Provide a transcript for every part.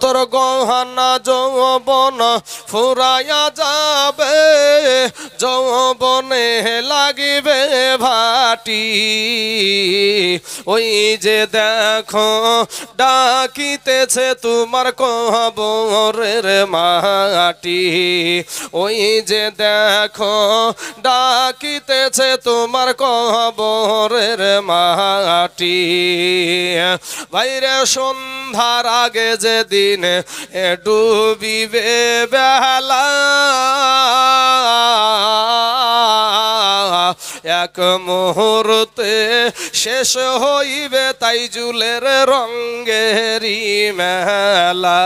তোর গহনা যৌবন ফুরাইয়া যাবে, যৌবনে লাগিবে ভাটি। ওই যে দেখো ডাকিতেছে তোমার কবরের মাটি, ওই যে দেখো ডাকিতেছে তোমার কবরের মাটি। বাইরে সন্ধ্যার আগে যেদিন ডুবিবে বেলা, এক মুহূর্তে শেষ হইবে তাই জুলের রঙ্গেরি মেলা।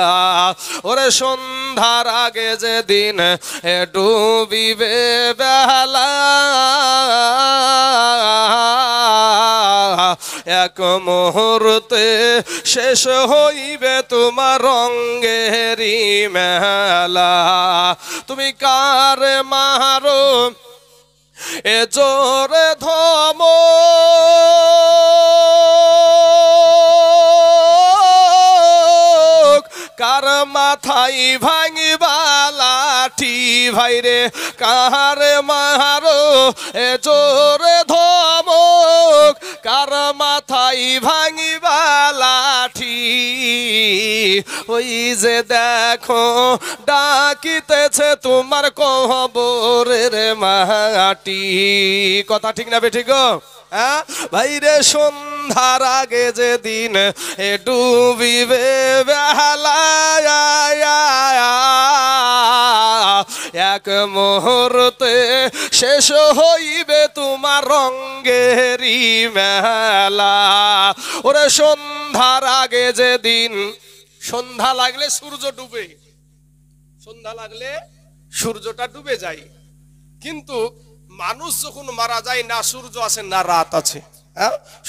ওরে সন্ধ্যার আগে যেদিন ডুবিবে বেলা, এক মুহূর্তে শেষ হইবে তোমার রঙ্গেরি মেলা। তুমি কার মারো এ জোরে ধম, কার মাথায় ভাঙিবা লাঠি। ভাইরে কার মারো এ জোরে ধমক, কার মাথায় ভাঙিবা লাঠি। ওই যে দেখো ডাকিতেছে তোমার কবরের মাটি। কথা ঠিক না বেঠিক? হ্যাঁ ভাইরে সন্ধ্যার আগে যেদিন ডুবিবে বেলা, এক মুহূর্তে শেষ হইবে তোমার রঙ্গেরি মেলা। ওরে সন্ধ্যার আগে যেদিন, সন্ধ্যা লাগলে সূর্য ডুবে, সন্ধ্যা লাগলে সূর্যটা ডুবে যায়। কিন্তু মানুষ যখন মারা যায় না সূর্য আছে না রাত আছে,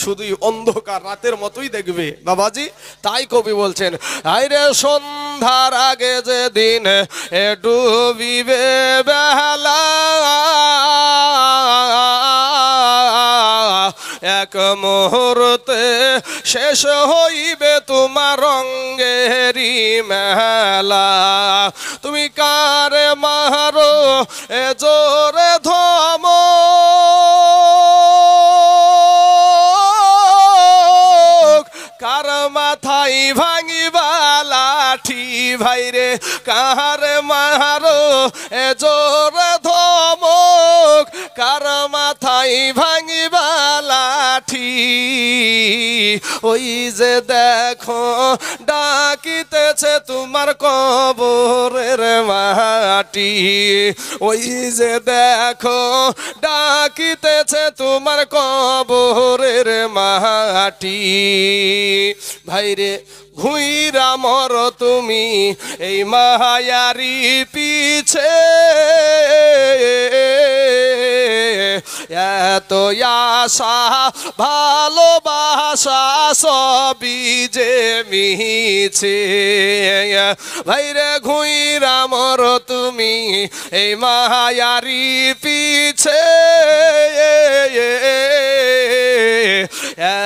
শুধুই অন্ধকার রাতের মতোই দেখবে বাবাজি। তাই কবি বলছেন আইরে সন্ধ্যার আগে যেদিন ডুবিবে বেলা, এক মুহূর্তে শেষ হইবে তোমার রঙ্গেরি মেলা। তুমি কারে মারো এ জোরে ধম, কার মাথায় ভাঙিবা লাঠি। ভাইরে কার মারো এ জোরে ধমক, কার মাথায় ভাঙিবা লাঠি। ওই যে দেখো ডাকিতেছে তোমার কবরের মাটি, ওই যে দেখো ডাকিতেছে তোমার কবরের মাটি। ভাইরে ঘুইরা মর তুমি এই মায়ারি পিছে, এত আশা ভালোবাসা সবই যে মিছে। ভাইরে ঘুইরা মর তুমি এই মায়ারি পিছে,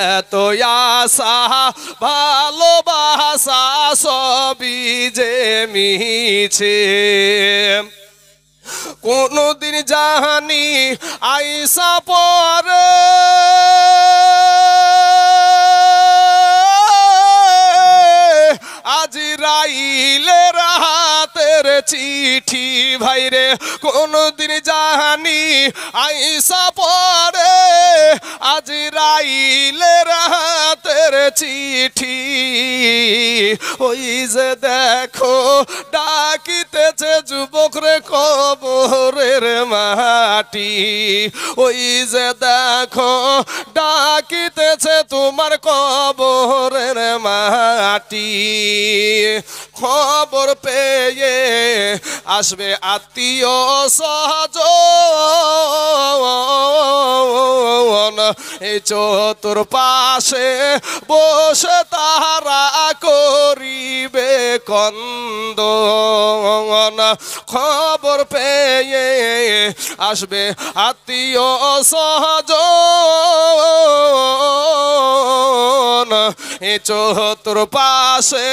এত আশা ভালোবাসা সবই যে মিছে। কোনদিন জানি আইসা পরে আজরাইলের হাতের চিঠি। ভাইরে কোনদিন জানি আইসা পরে আজরাইলের হাতের চিঠি। ওই যে দেখো ডাকিতেছে যুবক রে কবরের মাটি, ওই যে দেখো ডাকিতেছে তোমার কবরের মাটি। খবর পেয়ে আসবে আত্মীয় স্বজন, এই চতুর্পাশে বসে তারা করিবে কন্দন। খবর পেয়ে আসবে আত্মীয় স্বজন, চতুর্পাশে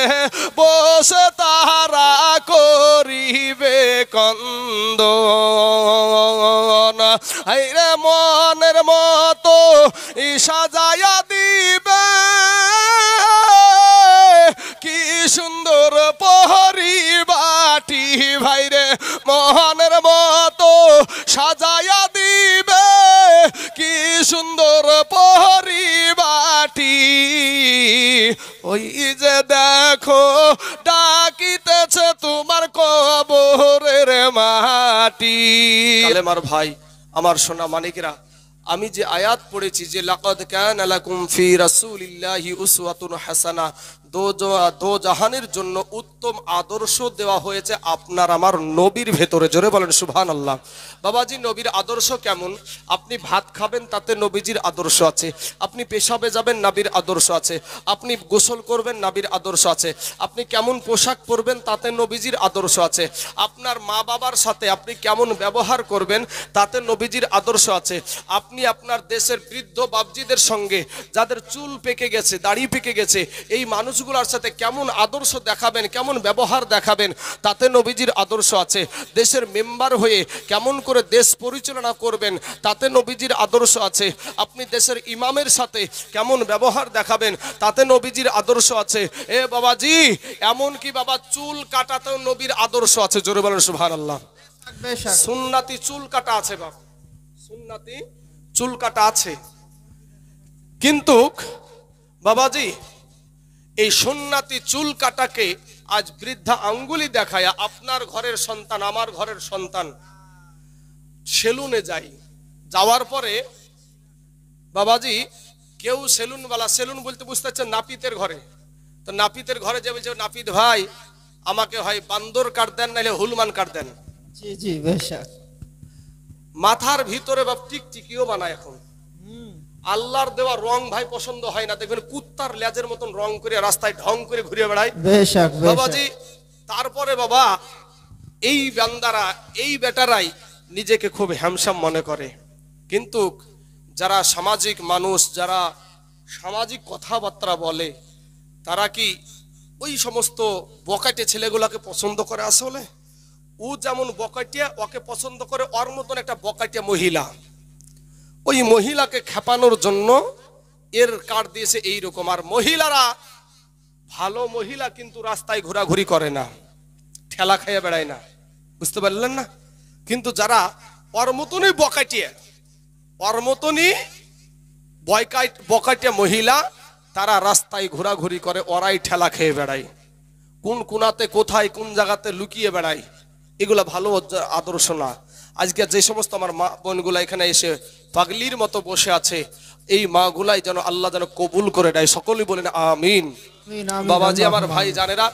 বসে তারা করিবে কন্দন। হাইরে মনের মতো সাজায়া দিবে কি সুন্দর পরিবাটি, ভাইরে মনের মতো সাজায়া দিবে কি সুন্দর পরিবাটি। ওই যে দেখো ডাকিতেছে তোমার কবরের মাটি। কালেমার ভাই আমার সোনা মানিকরা, আমি যে আয়াত পড়েছি যে লাকাদ কানা লাকুম ফি রাসূলিল্লাহি উসওয়াতুন হাসানাহ, দো জাহানের জন্য উত্তম আদর্শ দেওয়া হয়েছে আপনার আমার নবীর ভেতরে। জোরে বলেন সুবহানাল্লাহ। বাবাজি, নবীর আদর্শ কেমন? আপনি ভাত খাবেন, তাতে নবীজির আদর্শ আছে। আপনি পেশাবে যাবেন, নবীর আদর্শ আছে। আপনি গোসল করবেন, নবীর আদর্শ আছে। আপনি কেমন পোশাক পরবেন, তাতে নবীজির আদর্শ আছে। আপনার মা বাবার সাথে আপনি কেমন ব্যবহার করবেন, তাতে নবীজির আদর্শ আছে। আপনি আপনার দেশের বৃদ্ধ বাবজিদের সঙ্গে, যাদের চুল পেকে গেছে, দাড়ি পেকে গেছে, এই মানুষগুলোর সাথে কেমন আদর্শ দেখাবেন, কেমন ব্যবহার দেখাবেন, তাতে নবীজির আদর্শ আছে। দেশের মেম্বার হয়ে কেমন করে দেশ পরিচালনা করবেন, তাতে নবীজির আদর্শ আছে। আপনি দেশের ইমামের সাথে কেমন ব্যবহার দেখাবেন, তাতে নবীজির আদর্শ আছে। এ বাবাজি, এমন কি বাবা চুল কাটাতেও নবীর আদর্শ আছে। জোরে বলেন সুবহানাল্লাহ। সুন্নতি চুল কাটা আছে বাবা, সুন্নতি চুল কাটা আছে। কিন্তু বাবাজি, এই সুন্নতি চুল কাটাকে আজ বৃদ্ধা আঙ্গুলি দেখায় আপনার ঘরের সন্তান, আমার ঘরের সন্তান সেলুনে যাই, যাওয়ার পরে বাবাজি কেউ সেলুনওয়ালা, সেলুন বলতে বুঝতে পারছেন নাপিতের ঘরে, তো নাপিতের ঘরে যে বলছে নাপিত ভাই আমাকে হয় বান্দর কাট দেন, নাহলে হুলমান কাট দেন। জি জি বেশক। মাথার ভিতরে বাপ টিকটিকিও বানায় এখন। আল্লাহর দেওয়া রং ভাই পছন্দ হয় না, দেখবেন কুত্তার লেজের মতন রং করে রাস্তায় ঢং করে ঘুরে বেড়ায়। বেশক বাবাজি, তারপরে বাবা এই বান্দারা, এই বেটারাই নিজেকে খুব হ্যামসাম মনে করে। কিন্তু যারা সামাজিক মানুষ, যারা সামাজিক কথাবার্তা বলে, তারা কি ওই সমস্ত বকাটে ছেলেগুলোকে পছন্দ করে? আসলে ও যেমন বকাটিয়া, ওকে পছন্দ করে ওর মতন একটা বকাটিয়া মহিলা। ওই মহিলাকে খেপানোর জন্য এর কার্ড দিয়েছে এইরকম। আর মহিলারা ভালো মহিলা কিন্তু রাস্তায় ঘোরাঘুরি করে না, ঠেলা খাইয়া বেড়ায় না, বুঝতে পারলেন না? কিন্তু যারা ওর মতনই বকাটিয়া, ওর মতনই বকাটিয়া মহিলা, তারা রাস্তায় ঘোরাঘুরি করে, ওরাই ঠেলা খেয়ে বেড়ায়। কোন কোনাতে কোথায় কোন জায়গাতে লুকিয়ে বেড়ায়, এগুলা ভালো আদর্শ না। আজকে যে সমস্ত আমার মা বোনগুলা এখানে এসে পাগলির মতো বসে আছে, এই মাগুলাই যেন আল্লাহ যেন কবুল করে দেয়। সকলেই বলেন আমিন। বাবাজি আমার ভাই জানেরা,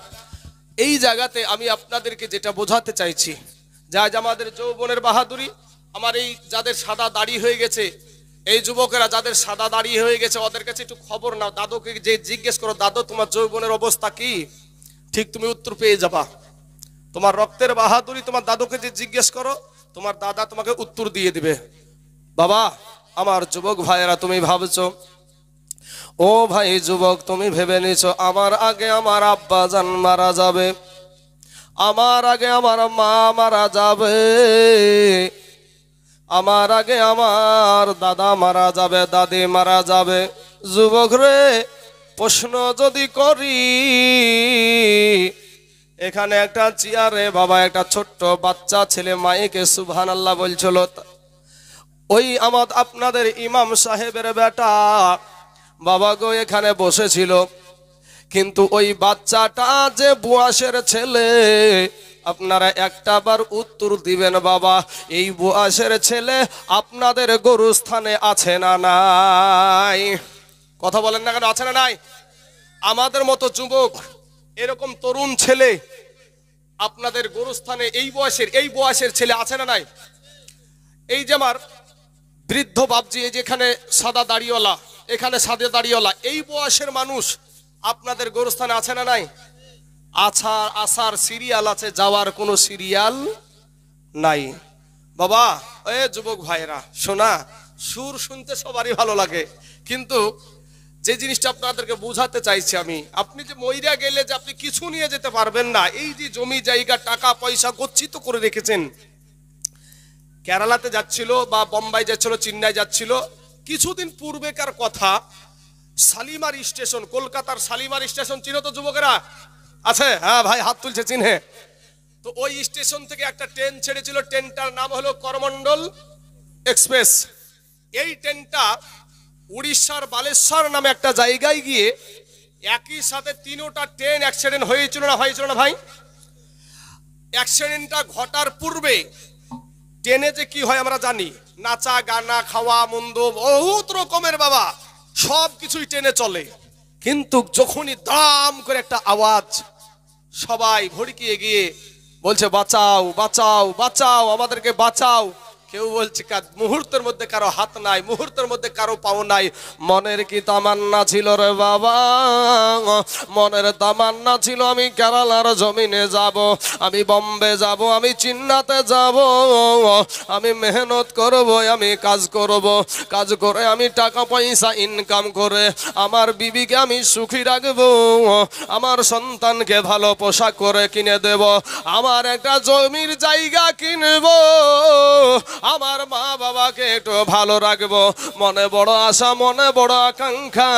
এই জায়গাতে আমি আপনাদেরকে যেটা বোঝাতে চাইছি, যে আজ আমাদের যৌবনের বাহাদুরি, আমার এই যাদের সাদা দাড়ি হয়ে গেছে, এই যুবকেরা যাদের সাদা দাড়ি হয়ে গেছে, ওদের কাছে একটু খবর নাও। দাদুকে যে জিজ্ঞেস করো, দাদু তোমার যৌবনের অবস্থা কি, ঠিক তুমি উত্তর পেয়ে যাবা। তোমার রক্তের বাহাদুরি তোমার দাদুকে যে জিজ্ঞেস করো, তোমার দাদা তোমাকে উত্তর দিয়ে দিবে। বাবা আমার যুবক ভাইয়েরা, তুমি ভাবছো, ও ভাই যুবক, তুমি ভেবে নিছো আমার আগে আমার আব্বা জান মারা যাবে, আমার আগে আমার মা মারা যাবে, আমার আগে আমার দাদা মারা যাবে, দাদি মারা যাবে। যুবক রে, প্রশ্ন যদি করি, এখানে একটা চেয়ারে বাবা একটা ছোট্ট বাচ্চা ছেলে মাইকে সুবহানাল্লাহ বলছিল, ওই আপনাদের ইমাম সাহেবের বেটা বাবা গো এখানে বসেছিল। কিন্তু ওই বাচ্চাটা যে বুয়াসের ছেলে, আপনারা একটা বার উত্তর দিবেন বাবা, এই বুয়াসের ছেলে আপনাদের গরুস্থানে আছে না নাই? কথা বলেন না কেন, আছে না নাই? আমাদের মতো যুবক, এরকম তরুণ ছেলে আপনাদের গরুস্থানে এই বয়সের ছেলে আছে না নাই? এই যে আমার বৃদ্ধ বাবজি, এই যেখানে সাদা দাড়িওয়ালা, এখানে সাদা দাড়িওয়ালা, এই বয়সের মানুষ আপনাদের গরুস্থানে আছে না নাই? আসার সিরিয়াল আছে, যাওয়ার কোনো সিরিয়াল নাই। বাবা এ যুবক ভাইরা শোনা, সুর শুনতে সবারই ভালো লাগে, কিন্তু যে জিনিসটা আপনাদেরকে বোঝাতে চাইছি আমি, আপনি যে মইরা গেলে যে আপনি কিছু নিয়ে যেতে পারবেন না, এই যে জমি জায়গা টাকা পয়সা গচ্ছিত করে রেখেছেন। কেরালাতে যাচ্ছিল বা বোম্বাই যাচ্ছিল, চেন্নাই যাচ্ছিল, কিছুদিন পূর্বেকার কথা, শালিমার স্টেশন, কলকাতার শালিমার স্টেশন চিনো তো যুবকেরা? আছে? হ্যাঁ ভাই হাত তুলছে, চিনে। তো ওই স্টেশন থেকে একটা ট্রেন ছেড়েছিল, ট্রেনটার নাম হলো করমন্ডল এক্সপ্রেস। এই ট্রেনটা উড়িষ্যার বালেশ্বর নামে একটা জায়গায় গিয়ে একই সাথে তিনটা ট্রেন অ্যাক্সিডেন্ট হয়েছিল না ভাই? অ্যাক্সিডেন্টটা ঘটার পূর্বে ট্রেনে যে কি হয় আমরা জানি, নাচা গানা খাওয়া মন্দ বহুত রকমের বাবা সব কিছুই ট্রেনে চলে। কিন্তু যখনই দাম করে একটা আওয়াজ, সবাই ভড়কিয়ে গিয়ে বলছে বাঁচাও বাঁচাও বাঁচাও, আমাদেরকে বাঁচাও। কেউ বলছে মুহূর্তের মধ্যে কারো হাত নাই, মুহূর্তের মধ্যে কারো পাও নাই। মনের কি তামান্না ছিল রে বাবা, মনের তামান্না ছিল আমি কেরালার জমিনে যাব, আমি বম্বে যাব, আমি চেন্নাইতে যাব, আমি মেহনত করব, আমি কাজ করব, কাজ করে আমি টাকা পয়সা ইনকাম করে আমার বিবিকে আমি সুখী রাখবো, আমার সন্তানকে ভালো পোশাক করে কিনে দেব, আমার একটা জমির জায়গা কিনবো, আমার মা বাবাকে একটু ভালো রাখবো। মনে বড় আশা, মনে বড় আকাঙ্ক্ষা।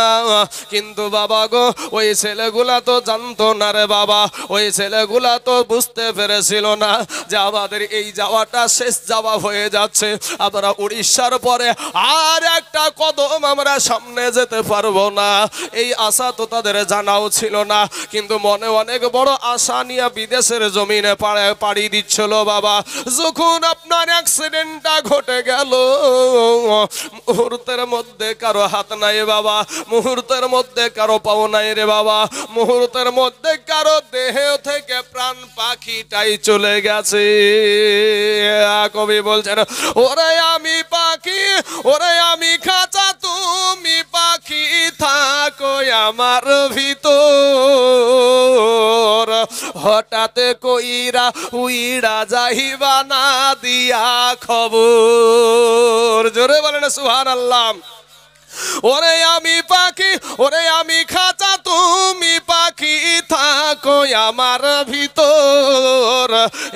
কিন্তু বাবা গো, ওই ছেলেগুলা তো জানতো না রে বাবা, ওই ছেলেগুলা তো বুঝতে পেরেছিল না যে আমাদের এই যাওয়াটা শেষ যাওয়া হয়ে যাচ্ছে। আমরা উড়িষ্যার পরে আর একটা কদম আমরা সামনে যেতে পারবো না, এই আশা তো তাদের জানাও ছিল না। কিন্তু মনে অনেক বড় আশা নিয়ে বিদেশের জমিনে পাড়ি দিচ্ছিল বাবা। যখন আপনার অ্যাক্সিডেন্টটা ঘটে গেল, মুহূর্তের মধ্যে কারো হাত নাই বাবা, মুহূর্তের মধ্যে কারো পাও নাই রে বাবা, মুহূর্তের মধ্যে কারো দেহ থেকে প্রাণ পাখিটাই চলে গেছে। কবি বলছেন, ওরে আমি পাখি, ওরে আমি খাঁচা, তুমি পাখি থাকো আমার ভিতর, হঠাৎ কইরা উইড়া যাইবা না দিয়া খবর। জোরে বলেন সুবহানাল্লাহ। ওরে আমি পাখি, ওরে আমি খাঁচা, তুমি পাখি থাকো আমার ভিতর,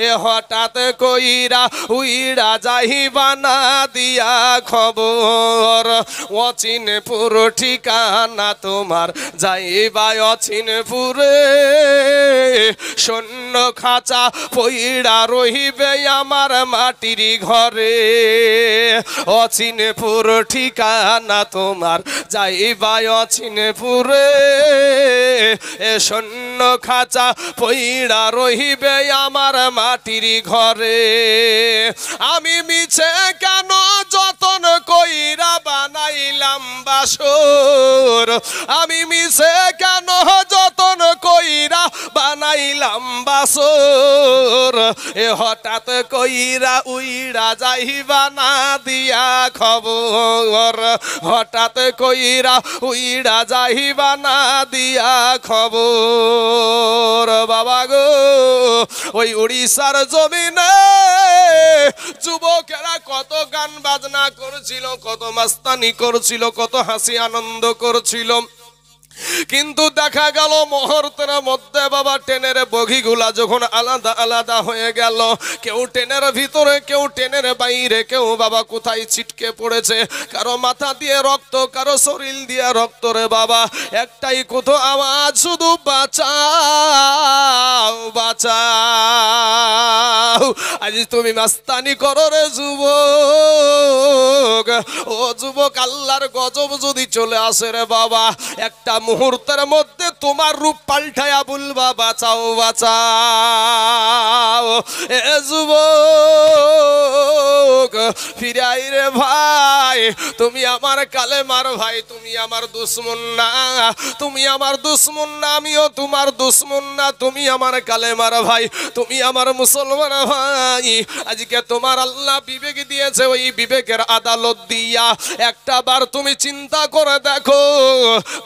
এ হঠাৎ কইরা উইড়া যাইবা না দিয়া খবর, অচিনপুর ঠিকানা তোমার যাইবা অচিনপুরে, শূন্য খাঁচা পইড়া রহিবে আমার মাটির ঘরে, অচিনপুর ঠিকানা তোমার যাইবা অচিনপুরে, এ শূন্য খাঁচা পইড়া রহিবে আমার মাটির ঘরে। আমি মিছে কেন যতন কইরা বানাইলাম বাসর, আমি মিছে কেন যতন কইরা বানাইলাম বাসর, এ হঠাৎ কইরা উইড়া যাইবা না দিয়া খবর, হঠাৎ কইরা উইড়া যাইবা না দিয়া খবর। বাবা গো, ওই উড়িষ্যার জমিনে যুবকেরা কত গান বাজনা করছিল, কত মাস্তানি করছিল, কত হাসি আনন্দ করছিল। কিন্তু দেখা গেল মুহূর্তের মধ্যে বাবা ট্রেনের বগিগুলা যখন আলাদা আলাদা হয়ে গেল, কেউ ট্রেনের ভিতরে, কেউ ট্রেনের বাইরে, কেউ বাবা কোথায় ছিটকে পড়েছে, কারো মাথা দিয়ে রক্ত, কারো শরীর দিয়ে রক্ত রে বাবা। একটাই কত আওয়াজ, শুধু বাঁচাও বাঁচাও। আজ তুমি মাস্তানি করো রে যুবক, ও যুবক, আল্লাহর গজব যদি চলে আসে রে বাবা, একটা মুহূর্তের মধ্যে তোমার রূপ পাল্টায়া বলবা বাঁচাও বাঁচাও। এ যুবক ফিরাই রে ভাই, তুমি আমার কালেমার ভাই, তুমি আমার দুশ্মন না, তুমি আমার দুশ্মন না, আমিও তোমার দুশ্মন না, তুমি আমার কালেমার ভাই, তুমি আমার মুসলমান ভাই। ভাই, আজকে তোমার আল্লাহ বিবেক দিয়েছে, ওই বিবেকের আদালত দিয়া একটা বার তুমি চিন্তা করে দেখো,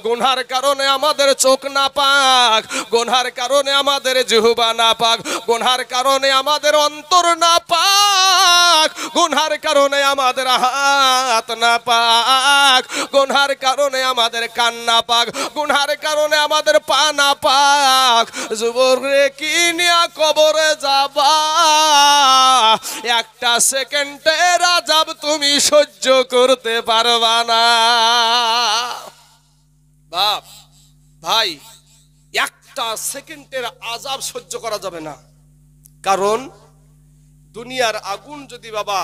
গুনার কারণে আমাদের চোখ না পাক, গুনার কারণে আমাদের জিহ্বা না পাক, গুনার কারণে আমাদের অন্তর না পাক, গুনার কারণে আমাদের হাত না পাক, গুনার কারণে আমাদের কান না পাক, গুনার কারণে আমাদের পা না পাক। যুবক রে, কি নিয়া কবরে যাবা? একটা সেকেন্ডের আযাব তুমি সহ্য করতে পারবা না। বাপ ভাই, একটা সেকেন্ডের আযাব সহ্য করা যাবে না। কারণ দুনিয়ার আগুন যদি বাবা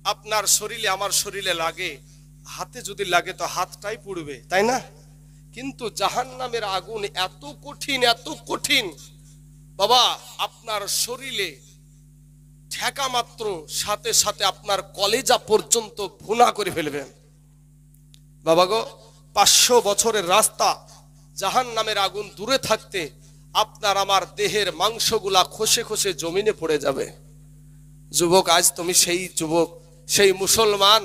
আপনার শরীরে, আমার শরীরে লাগে, হাতে যদি লাগে তো হাতটাই পুড়বে, তাই না? কিন্তু জাহান্নামের আগুন এত কঠিন, এত কঠিন বাবা, আপনার শরীরে ঠেকা মাত্র সাথে সাথে আপনার কলেজা পর্যন্ত ভুনা করে ফেলবেন। বাবা গো, 500 বছরের রাস্তা, জাহান্নামের আগুন দূরে থাকতে আপনার আমার দেহের মাংসগুলা খসে খসে জমিনে পড়ে যাবে। যুবক, আজ তুমি সেই যুবক, সেই মুসলমান,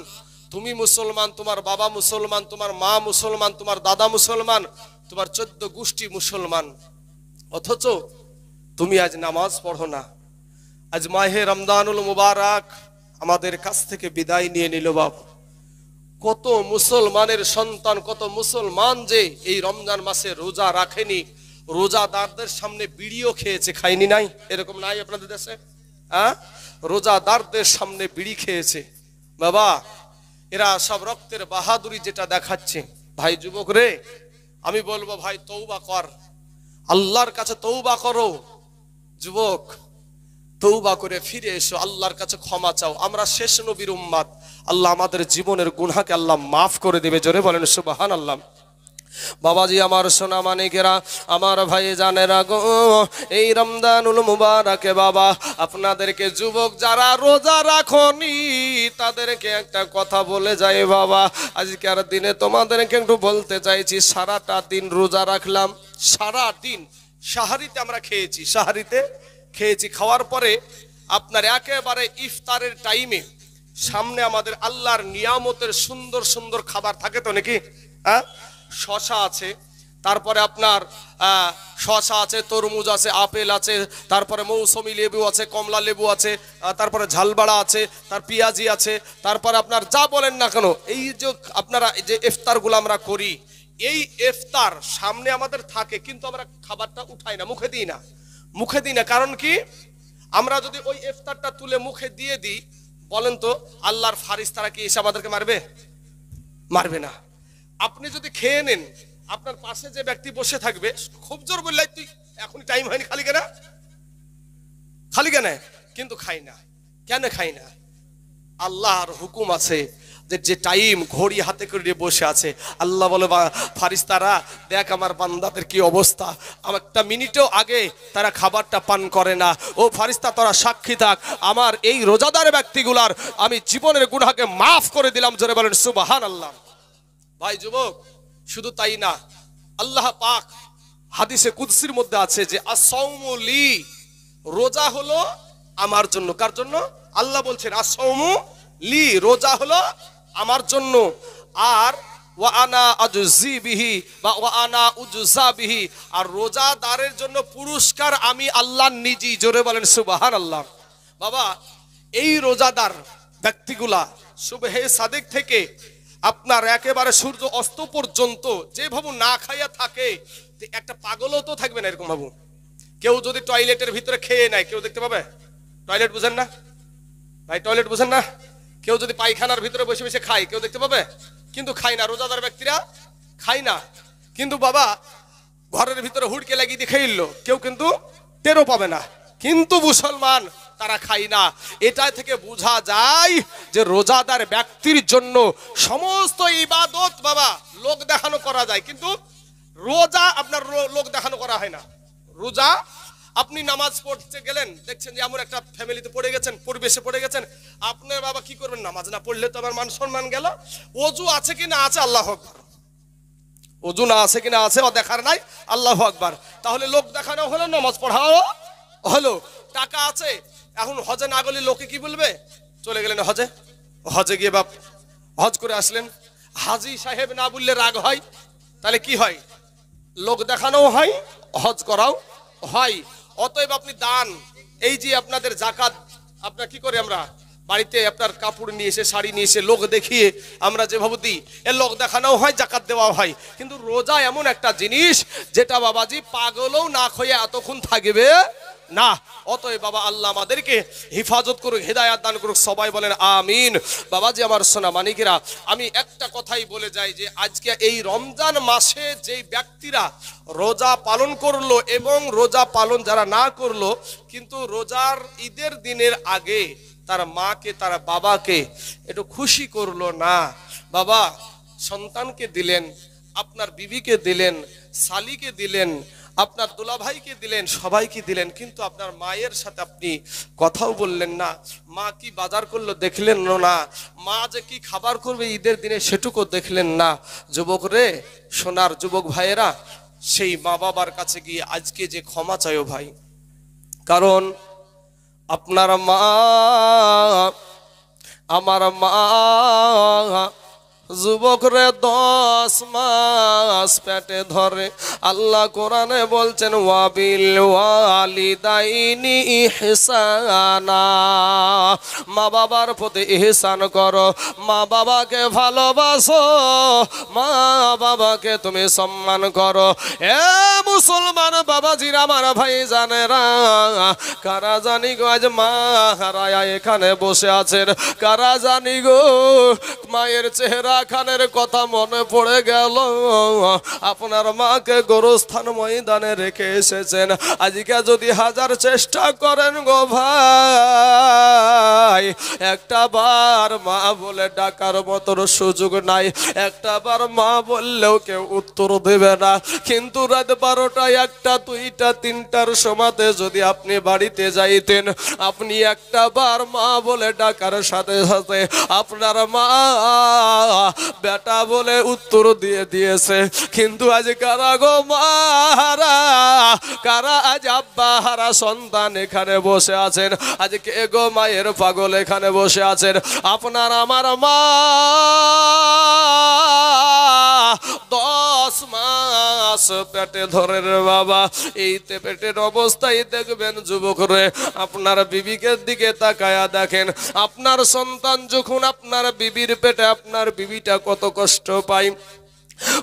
তুমি মুসলমান, তোমার বাবা মুসলমান, তোমার মা মুসলমান, তোমার দাদা মুসলমান, তোমার 14 গোষ্ঠী মুসলমান, অথচ তুমি আজ নামাজ পড়ো না। আজ মাহে রমজানুল মুবারক আমাদের কাছ থেকে বিদায় নিয়ে নিল বাবা। কত মুসলমানের সন্তান, কত মুসলমান যে এই রমজান মাসে রোজা রাখেনি, রোজাদারদের সামনে বিড়িও খেয়েছে, খায়নি নাই? এরকম নাই আপনাদের দেশে? হ্যাঁ, রোজাদারদের সামনে বিড়ি খেয়েছে। বাবা, এরা সব রক্তের বাহাদুরি যেটা দেখাচ্ছে। ভাই যুবক রে, আমি বলবো ভাই, তওবা কর, আল্লাহর কাছে তওবা করো। যুবক, তওবা করে ফিরে এসো, আল্লাহর কাছে ক্ষমা চাও। আমরা শেষ নবীর উম্মত, আল্লাহ আমাদের জীবনের গুনাহকে আল্লাহ মাফ করে দেবে। জোরে বলেন সুবহানাল্লাহ। বাবাজি আমার সোনা মানিকেরা, আমার ভাই জানেরা গো, এই রমজানুল মুবারকে বাবা আপনাদেরকে, যুবক যারা রোজা রাখনি তাদেরকে একটা কথা বলে যাই বাবা। আজকের দিনে তোমাদেরকে একটু বলতে চাইছি, সারাটা দিন রোজা রাখলাম, সারা দিন সাহারিতে আমরা খেয়েছি, সাহারিতে খেয়েছি, খাওয়ার পরে আপনার একেবারে ইফতারের টাইমে সামনে আমাদের আল্লাহর নিয়ামতের সুন্দর সুন্দর খাবার থাকে তো নাকি? হ্যাঁ, শশা আছে, তারপরে আপনার শশা আছে, তরমুজ আছে, আপেল আছে, তারপরে মৌসুমী লেবু আছে, কমলা লেবু আছে, তারপরে ঝালবাড়া আছে, তার পেঁয়াজি আছে, তারপরে আপনার যা বলেন না কেন, এই যে আপনারা যে ইফতারগুলো আমরা করি, এই ইফতার সামনে আমাদের থাকে, কিন্তু আমরা খাবারটা উঠাই না, মুখে দিই না, মুখে দিই না। কারণ কি? আমরা যদি ওই ইফতারটা তুলে মুখে দিয়ে দিই, বলেন তো আল্লাহর ফারিস্তারা কি এসে আমাদেরকে মারবে? মারবে না। আপনি যদি খেয়ে নেন, আপনার পাশে যে ব্যক্তি বসে থাকবে খুব জোর বললে, তুই এখন টাইম হয়নি, খালি কেন, খালি কেন? কিন্তু খাই না। কেন খাই না? আল্লাহর হুকুম আছে যে টাইম ঘড়ি হাতে করে বসে আছে, আল্লাহ বলে ফারিস্তারা দেখ আমার বান্দাদের কি অবস্থা, আমার একটা মিনিটও আগে তারা খাবারটা পান করে না। ও ফারিস্তা, তোরা সাক্ষী থাক, আমার এই রোজাদার ব্যক্তিগুলার আমি জীবনের গুনাহকে মাফ করে দিলাম। জোরে বলেন সুবহানাল্লাহ। ভাই যুবক, শুধু তাই না, আল্লাহ পাক হাদিসে কুদসির মধ্যে আছে যে আসসাউমু লি, রোজা হলো আমার জন্য। কার জন্য? আল্লাহ বলছেন আসসাউমু লি, রোজা হলো আমার জন্য। আর ওয়া আনা আজজি বিহি বা ওয়া আনা উজজা বিহি, আর রোজাদারের জন্য পুরস্কার আমি আল্লাহ নিজেই। জোরে বলেন সুবহানাল্লাহ। বাবা, এই রোজাদার ব্যক্তিগুলা সুবহে সাদেক থেকে আপনার একেবারে সূর্য অস্ত পর্যন্ত যেভাবে না খাইয়া থাকে, একটা পাগলও তো থাকবে না এরকম ভাবু। কেউ যদি টয়লেটের ভিতরে খেয়ে নেয়, কেউ দেখতে পাবে? টয়লেট বুঝেন না ভাই, টয়লেট বুঝেন না? কেউ যদি পায়খানার ভিতরে বসে বসে খায়, কেউ দেখতে পাবে? কিন্তু খায় না, রোজাদার ব্যক্তিরা খায় না। কিন্তু বাবা ঘরের ভিতরে হুড়কে লাগিয়ে দিয়ে খেয়ে নিল, কেউ কিন্তু টেরও পাবে না। কিন্তু মুসলমান তারা খায় না। এটা থেকে বোঝা যায় যে রোজাদার ব্যক্তির জন্য সমস্ত ইবাদত বাবা লোক দেখানো করা যায়, কিন্তু রোজা আপনার লোক দেখানো করা হয় না। রোজা আপনি নামাজ পড়তে গেলেন, দেখছেন যে এমন একটা ফ্যামিলিতে পড়ে গেছেন, পরিবেশে পড়ে গেছেন, আপনার বাবা কি করবেন? নামাজ না পড়লে তো আমার মান সম্মান গেল। ওযু আছে কি না আছে, আল্লাহু আকবার। ওযু না আছে কি না আছে ও দেখার নাই, আল্লাহু আকবার। তাহলে লোক দেখানো হলো, নামাজ পড়াও হলো, টাকা আছে, এখন হজে না গেলে লোকে কি বলবে? চলে গেলেন হজে, হজে গিয়ে বাপ হজ করে আসলেন, হাজি সাহেব না বললে রাগ হয়, তাহলে কি হয়? লোক দেখানো হয়, হজ করাও হয়। অতএব আপনি দান, এই যে আপনাদের জাকাত, আপনার কি করে আমরা বাড়িতে আপনার কাপড় নিয়ে এসে, শাড়ি নিয়ে এসে লোক দেখিয়ে আমরা যেভাবে দিই, এর লোক দেখানো হয়, জাকাত দেওয়া হয়। কিন্তু রোজা এমন একটা জিনিস যেটা বাবাজি পাগলও না খেয়ে এতক্ষণ থাকবে না। অতএব বাবা আল্লাহ আমাদেরকে হেফাজত করুক, হেদায়াত দান করুক, সবাই বলেন আমিন। বাবাজি আমার সোনা মানিকেরা, আমি একটা কথাই বলে যাই যে আজকে এই রমজান মাসে যেই ব্যক্তিরা রোজা পালন করলো এবং রোজা পালন যারা না করলো, কিন্তু রোজার ঈদের দিনের আগে তার মাকে, তার বাবাকে একটু খুশি করলো না। বাবা সন্তানকে দিলেন, আপনার বিবিকে দিলেন, শালিকে দিলেন, আপনার দুলাভাইকে দিলেন, সবাইকে দিলেন, কিন্তু আপনার মায়ের সাথে আপনি কথাও বললেন না। মা কি বাজার করলো দেখলেন না, মা যে কি খাবার করবে ঈদের দিনে সেটুকু দেখলেন না। যুবক রে, সোনার যুবক ভাইয়েরা, সেই মা বাবার কাছে গিয়ে আজকে যে ক্ষমা চাইও ভাই, কারণ আপনার মা, আমার মা যুবক রে 10 মাস পেটে ধরে। আল্লাহ কোরআনে বলছেন ওয়াবিল ওয়ালিদাইনি ইহসানা, মা বাবার প্রতি ইহসান করো, মা বাবাকে ভালোবাসো, মা বাবাকে তুমি সম্মান করো। এ মুসলমান বাবাজিরা, আমার ভাই জানেরা, কারা জানি গো আজ মা হারায়া এখানে বসে আছেন, কারা জানি গো মায়ের চেহারা খানের কথা মনে পড়ে গেল, আপনার মাকে গোরস্থান ময়দানে রেখে এসেছেন। আজকে যদি হাজার চেষ্টা করেন গো ভাই, একটা বার মা বলে ডাকার মতন সুযোগ নাই, একটা বার মা বললেও কেউ উত্তর দেবে না। কিন্তু রাত 12টা, 1টা, 2টা, 3টার সময়তে যদি আপনি বাড়িতে যাইতেন, আপনি একটা বার মা বলে ডাকার সাথে সাথে আপনার মা বেটা বলে উত্তর দিয়ে দিয়েছে। কিন্তু আজ কারা গো মারা, কারা আজ আব্বা হারা সন্তান এখানে বসে আছেন? আজ কে গো মায়ের পাগল এখানে বসে আছেন? আপনার আমার মা 10 মাস পেটে ধরে রে বাবা। এই পেটের অবস্থায় দেখবেন যুবক রে, আপনার বিবিকে দিকে তাকায়া দেখেন, আপনার সন্তান যখন আপনার বিবির পেটে, আপনার বিবিটা কত কষ্ট পায়,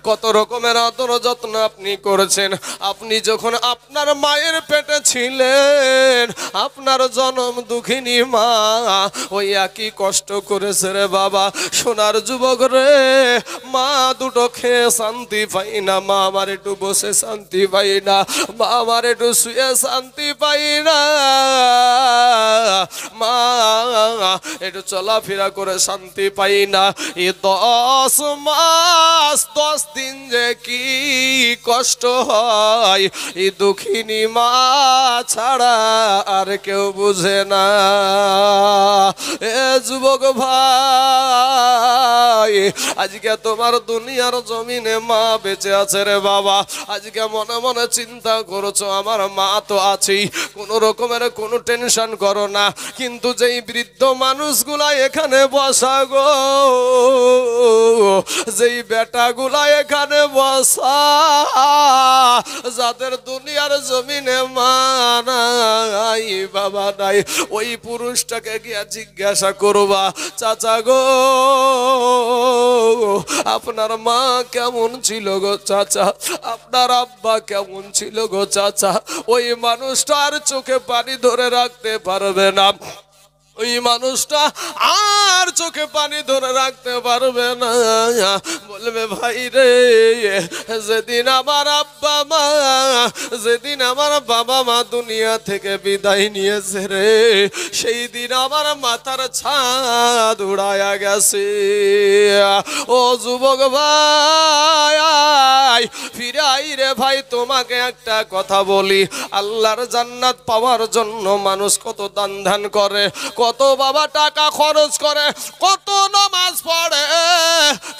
কত রকমের আদর যত্ন আপনি করেছেন। আপনি যখন আপনার মায়ের পেটে ছিলেন, আপনার জনম দুঃখিনী মা ওই একই কষ্ট করেছে রে বাবা। সোনার যুবক রে, মা দুটো খেয়ে শান্তি পাই না, মা আমার একটু বসে শান্তি পাই না, মা আমার একটু শুয়ে শান্তি পাই না, মা একটু চলাফেরা করে শান্তি পাই না। এই 10 মাস 10 দিন যে কি কষ্ট হয়, এই দুঃখিনী মা ছাড়া আর কেউ বুঝে না। এ যুবক ভাই, আজকে তোমার দুনিয়ার জমিনে মা বেঁচে আছে রে বাবা। আজকে মনে মনে চিন্তা করছো আমার মা তো আছেই, কোনো রকমের কোনো টেনশন করো না। কিন্তু যেই বৃদ্ধ মানুষগুলা এখানে বসা গো, যেই বেটাগুলা এখানে বসা, যাদের দুনিয়ার জমিনে মা নাই, বাবা নাই, ওই পুরুষটাকে গিয়া জিজ্ঞাসা করবা, চাচা গো আপনার মা কেমন ছিল গো চাচা, আপনার আব্বা কেমন ছিল গো চাচা? ওই মানুষটা আর চোখে পানি ধরে রাখতে পারবে না, ওই মানুষটা আর চোখে পানি ধরে রাখতে পারবে না। বলবে ভাই রে, যেদিন আমার আব্বা মা, যেদিন আমার বাবা মা দুনিয়া থেকে বিদায় নিয়েছে রে, সেই দিন আমার মাথার ছাদ উড়ায়া গেছে। ও যুবক ভাই, ফিরে আই রে ভাই, তোমাকে একটা কথা বলি, আল্লাহর জান্নাত পাওয়ার জন্য মানুষ কত দান ধ্যান করে, কত বাবা টাকা খরচ করে, কত নামাজ পড়ে,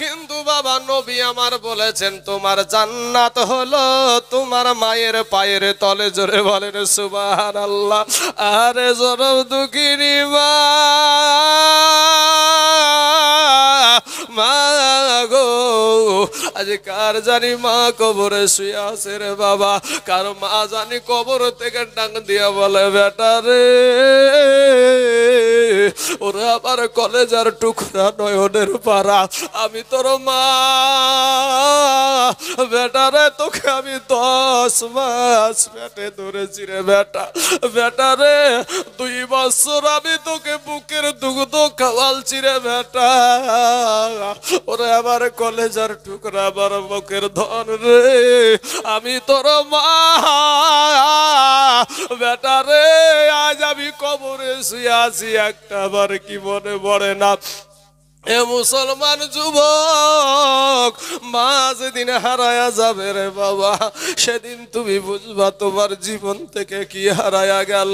কিন্তু বাবা নবী আমার বলেছেন তোমার জান্নাত হলো তোমার মায়ের পায়ের তলে। জোরে বলেন সুবহানাল্লাহ। আরে জনম দুঃখিনী মা গো, আজ কার জানি মা কবরে শুয়ে আছে রে বাবা, কার মা জানি কবর থেকে ডাক দিয়া বলে বেটা রে, ওরা আবার কলেজার টুকরা নয়নের পারা, আমি তোর মা বেটা রে, তোকে আমি 10 মাস পেটে ধরেছি রে বেটা, বেটা রে 2 বছর আমি তোকে বুকের দুগ্ধ খাওয়ালছি রে বেটা, ওরে আমার কলেজার টুকরা আমার বুকের ধন রে, আমি তোর মা বেটা রে, আজ আমি কবরে শুয়ে আছি, একটা বার কি মনে পড়ে না? এ মুসলমান যুবক, মা যেদিন হারায়া যাবে রে বাবা, সেদিন তুমি বুঝবা তোমার জীবন থেকে কি হারায়া গেল।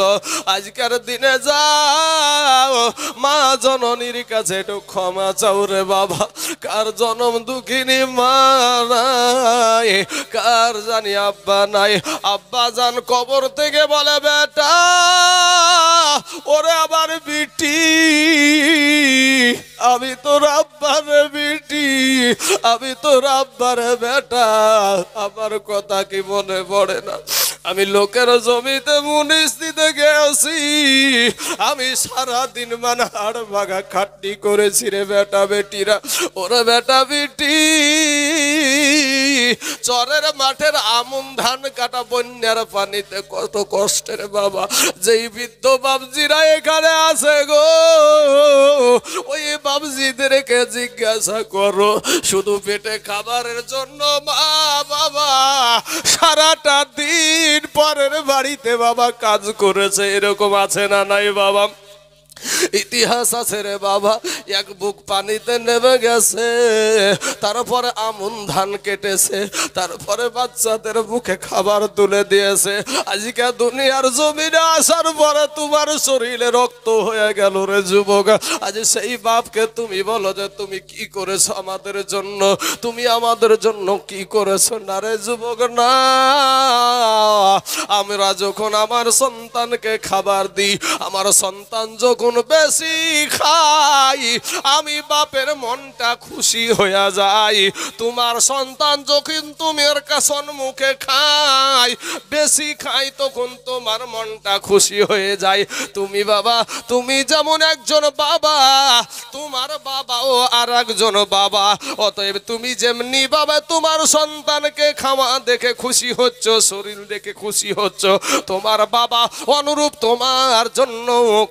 আজকের দিনে যাও মা জননীর কাছে একটু ক্ষমা চাও রে বাবা। কার জনম দুঃখিনী মা নাই, কার জানি আব্বা নাই, আব্বা জান কবর থেকে বলে বেটা ওরে আবার বিটি, আমি তোর আব্বার বিটি, আমি তোর আব্বার বেটা, আমার কথা কি মনে পড়ে না? আমি লোকের জমিতে মুনিশ দিতে গেছি, আমি সারাদিন মানে হাড় ভাঙা খাটনি করেছি রে বেটা বেটিরা, ওরে বেটা বেটি চরের মাঠের আমন ধান কাটা বন্যার পানিতে কত কষ্টের বাবা। যেই বৃদ্ধ বাবজিরা এখানে আছে গো, ওই বাবজিদেরকে জিজ্ঞাসা করো, শুধু পেটে খাবারের জন্য মা বাবা সারাটা দিন পরের বাড়িতে বাবা কাজ করেছে, এরকম আছে না নাই বাবা? ইতিহাস আছে রে বাবা। এক বুক পানিতে নেমে গেছে, তারপরে আমন ধান কেটেছে, তারপরে বাচ্চাদের মুখে খাবার তুলে দিয়েছে। আজকে দুনিয়ার জমিনে আসার পরে তোমার শরীরে রক্ত হয়ে গেল রে যুবক। আজ সেই বাপকে তুমি বলো যে তুমি কি করেছো আমাদের জন্য, তুমি আমাদের জন্য কি করেছো? না রে যুবক না, আমরা যখন আমার সন্তানকে খাবার দিই, আমার সন্তান যখন বেশি খাই, আমি বাপের মনটা খুশি হয়ে যায়। তোমার সন্তান যখন তোমার সম্মুখে খায়, বেশি খাই, তখন তোমার মনটা খুশি হয়ে যায়। তুমি বাবা, তুমি যেমন একজন বাবা, তোমার বাবাও আর একজন বাবা, অতএব তুমি যেমনি বাবা তোমার সন্তানকে খাওয়া দেখে খুশি হচ্ছ, শরীর দেখে খুশি হচ্ছ, তোমার বাবা অনুরূপ তোমার জন্য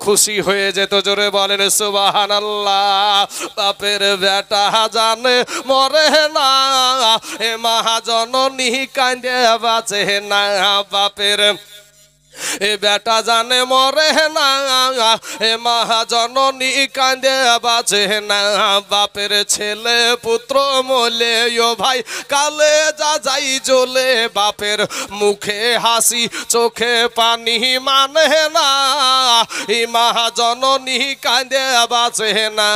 খুশি হয়ে যেত। জোরে বলেন সুবহানাল্লাহ। বাপের বেটা জানে মরে না, এ মহাজননী কাঁদে বাঁচে না, বাপের এ বেটা জানে মরে না, এ মহাজননী কাঁদে বাঁচে না, বাপের ছেলে পুত্র মলে ও ভাই কালে যা যাই জ্বলে, বাপের মুখে হাসি চোখে পানি মানে না, এই মহাজননী কাঁদে বাঁচে না।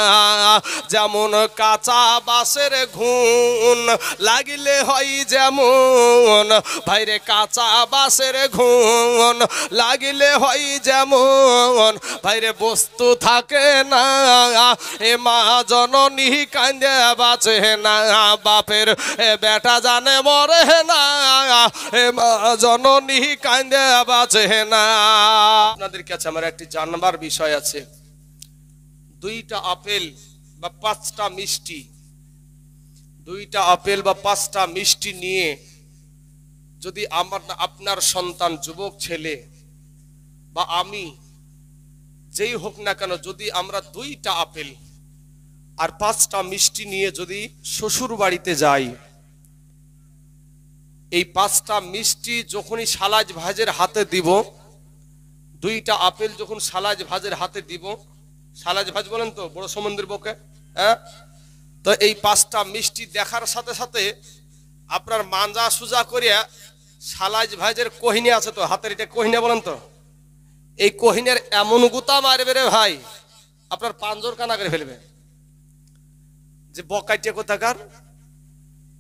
যেমন কাঁচা বাঁশের ঘুন লাগিলে হয় যেমন, ভাইরে কাঁচা বাঁশের ঘুন লাগিলে হয় যেমন, ভাইরে বস্তু থাকে না, এ মা জননী কাঁদে বাঁচে না, বাপের বেটা জানে মরে না, এ মা জননী কাঁদে বাঁচে না। আপনাদের কাছে আমার একটি জানবার বিষয় আছে। 2টা আপেল বা 5টা মিষ্টি, 2টা আপেল বা 5টা মিষ্টি নিয়ে যদি আপনার সন্তান যুবক ছেলে বা আমি যেই হোক না কেন, যদি আমরা 2টা আপেল আর 5টা মিষ্টি নিয়ে যদি শ্বশুর বাড়িতে যাই, এই 5টা মিষ্টি যখনই সালাজ ভাজের হাতে দিব, 2টা আপেল যখন সালাজ ভাজের হাতে দিব, সালাজ ভাজ বলেন তো বড় সমুদ্রের বুকে, হ্যাঁ, তো এই 5টা মিষ্টি দেখার সাথে সাথে আপনার মাঞ্জা সুজা করিয়া সালাজ ভাজের কোহিনী আছে তো হাতের, এটা কোহিনা বলেন তো, এই কোহিনের এমন গুতা মারবে রে ভাই, আপনার পাঁজর কানা করে ফেলবে যে বকাইটিয়া কোথাকার,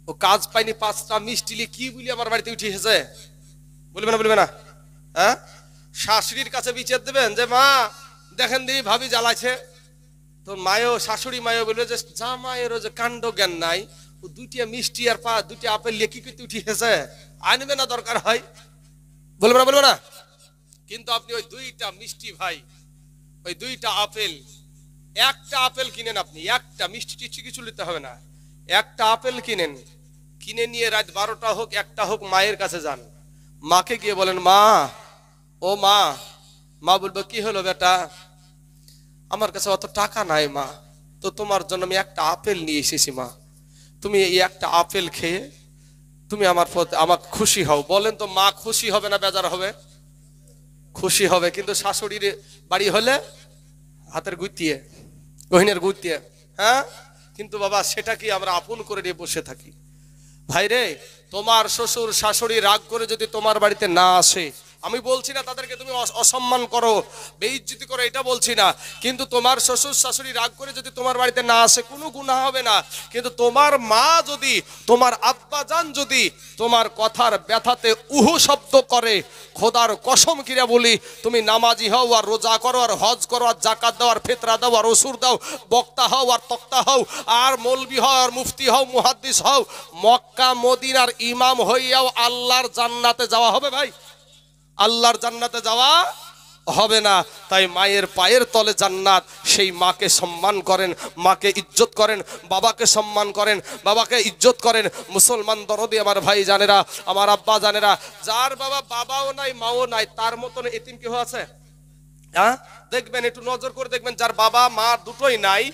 ও কাজ পাইনি 5টা মিষ্টি নিয়ে কি বলি আমার বাড়িতে উঠে এসেছে, বলবে না বলবে না? হ্যাঁ, শাশুড়ির কাছে বিচার দেবেন যে মা দেখেন দি ভাবি জ্বালাইছে, তোর মায়ও শাশুড়ি মায়ও বলবে যে যা মায়েরও যে কাণ্ড জ্ঞান নাই, ও 2টা মিষ্টি আর 2টা আপেল লিয়ে কি করতে উঠে এসেছে, আনবে না দরকার হয়, বলবে না বলবে না? কিন্তু আপনি ওই 2টা মিষ্টি ভাই, ওই 2টা আপেল, একটা আপেল কিনেন, আপনি একটা মিষ্টি টিষ্টি কিছু নিতে হবে না, একটা আপেল কিনেন, কিনে নিয়ে রাত 12টা হোক 1টা হোক মায়ের কাছে যান, মাকে গিয়ে বলেন মা, ও মা, মা বলবে কি হলো বেটা, আমার কাছে অত টাকা নাই মা, তো তোমার জন্য আমি একটা আপেল নিয়ে এসেছি মা, তুমি এই একটা আপেল খেয়ে তুমি আমার আমাকে খুশি হও। বলেন তো মা খুশি হবে না বেজার হবে? খুশি হবে। কিন্তু শাশুড়ির বাড়ি হলে হাতের গুতিয়ে, গহিনের গুতিয়ে, হ্যাঁ, কিন্তু বাবা সেটা কি আমরা আপন করে নিয়ে বসে থাকি? ভাইরে, তোমার শ্বশুর শাশুড়ি রাগ করে যদি তোমার বাড়িতে না আসে, আমি বলছি না তাদেরকে তুমি অসম্মান করো, বেইজ্জতি করো, এটা বলছি না, কিন্তু তোমার শ্বশুর শাশুড়ি রাগ করে যদি তোমার বাড়িতে না আসে কোনো গুনাহ হবে না। কিন্তু তোমার মা যদি, তোমার আব্বাজান যদি তোমার কথার ব্যথাতে উহু শব্দ করে, খোদার কসম কিরা বলি, তুমি নামাজি হও আর রোজা করো আর হজ করো আর জাকাত দাও আর ফিতরা দাও আর ওসুর দাও, বক্তা হও আর তক্তা হও আর মৌলবি হও আর মুফতি হও, মুহাদ্দিস হও, মক্কা মদিনার ইমাম হইয়াও আল্লাহর জান্নাতে যাওয়া হবে ভাই? আল্লাহর জান্নাতে যাওয়া হবে না। তাই মায়ের পায়ের তলে জান্নাত, সেই মাকে সম্মান করেন, মাকে ইজ্জত করেন, বাবাকে সম্মান করেন, বাবাকে ইজ্জত করেন। মুসলমান দরদি আমার ভাই জানেরা, আমার আব্বা জানেরা, যার বাবা বাবাও নাই মাও নাই, তার মতন এতিম কেউ আছে? হ্যাঁ, দেখবেন, একটু নজর করে দেখবেন, যার বাবা মা দুটোই নাই,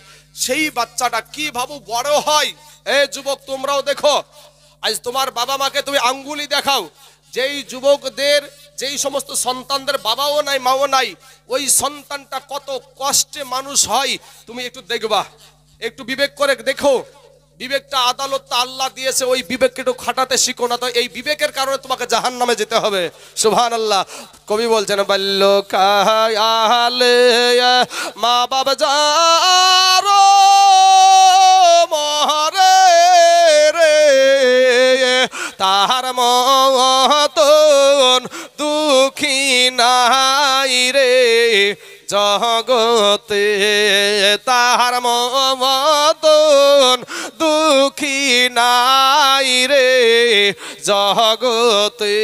সেই বাচ্চাটা কি ভাবু বড় হয়। এ যুবক, তোমরাও দেখো, আজ তোমার বাবা মাকে তুমি আঙ্গুলি দেখাও, যেই যুবকদের, যেই সমস্ত সন্তানদের বাবাও নাই মাও নাই, ওই সন্তানটা কত কষ্টে মানুষ হয় তুমি একটু দেখবা, একটু বিবেক করে দেখো। বিবেকটা, আদালতটা আল্লাহ দিয়েছে, ওই বিবেককে একটু খাটাতে শিখো না তো এই বিবেকের কারণে তোমাকে জাহান্নামে যেতে হবে। সুবহানাল্লাহ। কবি বলছেন বাল্যকালে মা বাবা যারো মরে রে, তাহার মতন দুঃখী নাই রে জগতে, তাহার মতন দুঃখী নাই রে জগতে।